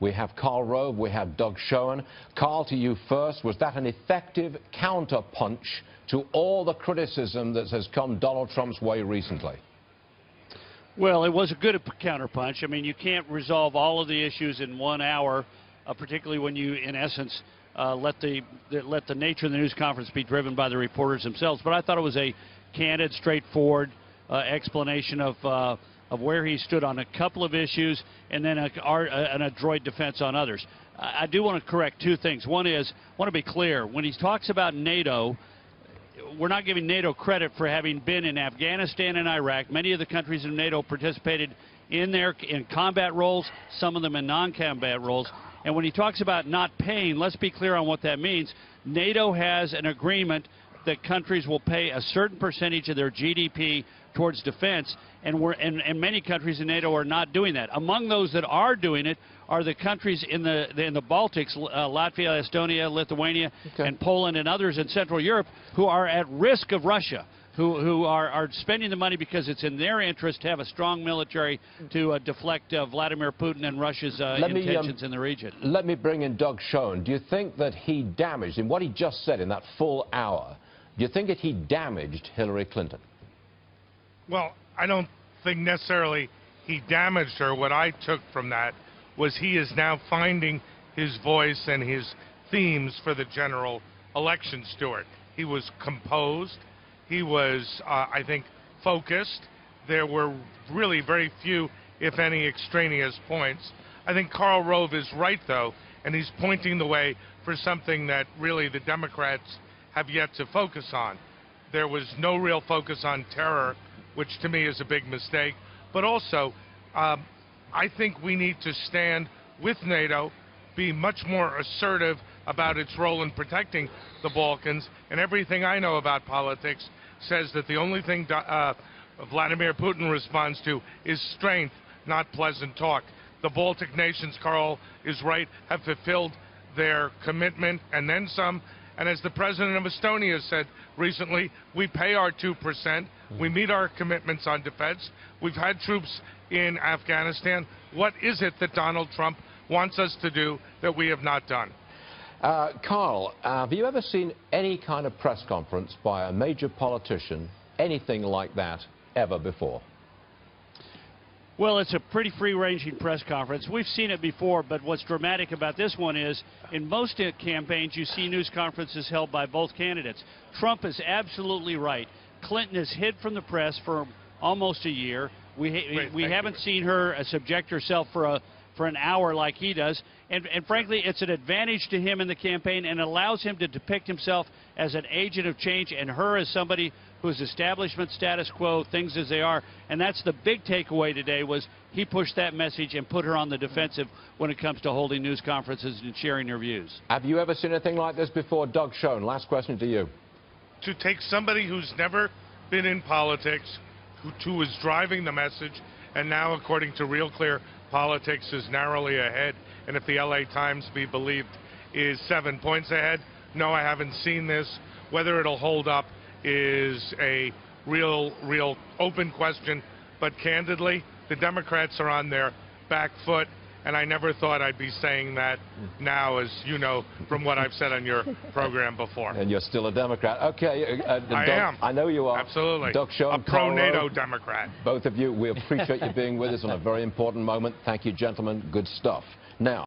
We have Karl Rove, we have Doug Schoen. Karl, to you first. Was that an effective counterpunch to all the criticism that has come Donald Trump's way recently? Well, it was a good counterpunch. I mean, you can't resolve all of the issues in 1 hour, particularly when you, in essence, let the nature of the news conference be driven by the reporters themselves. But I thought it was a candid, straightforward explanation of where he stood on a couple of issues, and then an adroit defense on others. I do want to correct two things. One is, I want to be clear, when he talks about NATO, we're not giving NATO credit for having been in Afghanistan and Iraq. Many of the countries in NATO participated in combat roles, some of them in non-combat roles. And when he talks about not paying, let's be clear on what that means. NATO has an agreement that countries will pay a certain percentage of their GDP towards defense, and many countries in NATO are not doing that. Among those that are doing it are the countries in the Baltics, Latvia, Estonia, Lithuania, and Poland, and others in Central Europe who are at risk of Russia, who are spending the money because it's in their interest to have a strong military to deflect Vladimir Putin and Russia's intentions in the region. Let me bring in Doug Schoen. Do you think that he damaged, in what he just said in that full hour, do you think that he damaged Hillary Clinton? Well, I don't think necessarily he damaged her. What I took from that was he is now finding his voice and his themes for the general election, Stuart. He was composed. He was, I think, focused. There were really very few, if any, extraneous points. I think Karl Rove is right, though, and he's pointing the way for something that really the Democrats have yet to focus on. There was no real focus on terror, which to me is a big mistake. But also, I think we need to stand with NATO, be much more assertive about its role in protecting the Balkans. And everything I know about politics says that the only thing Vladimir Putin responds to is strength, not pleasant talk. The Baltic nations, Karl is right, have fulfilled their commitment and then some. And as the president of Estonia said recently, we pay our 2%. We meet our commitments on defense. We've had troops in Afghanistan. What is it that Donald Trump wants us to do that we have not done? Karl, have you ever seen any kind of press conference by a major politician, anything like that, ever before? Well, it's a pretty free-ranging press conference. We've seen it before, but what's dramatic about this one is, in most campaigns, you see news conferences held by both candidates. Trump is absolutely right. Clinton has hid from the press for almost a year. We haven't seen her subject herself for an hour like he does. And frankly, it's an advantage to him in the campaign and allows him to depict himself as an agent of change and her as somebody who's establishment status quo, things as they are. And that's the big takeaway today, was he pushed that message and put her on the defensive when it comes to holding news conferences and sharing her views. Have you ever seen anything like this before? Doug Schoen, last question to you. To take somebody who's never been in politics, who is driving the message, and now, according to Real Clear Politics, is narrowly ahead, and if the LA Times be believed, is 7 points ahead. No, I haven't seen this. Whether it'll hold up is a real open question. But candidly, the Democrats are on their back foot, and I never thought I'd be saying that now, as you know from what I've said on your program before. And you're still a Democrat. Okay. I am. I know you are. Absolutely. Doug Schoen, a pro-NATO Democrat. Both of you, we appreciate you being with us on a very important moment. Thank you, gentlemen. Good stuff. Now.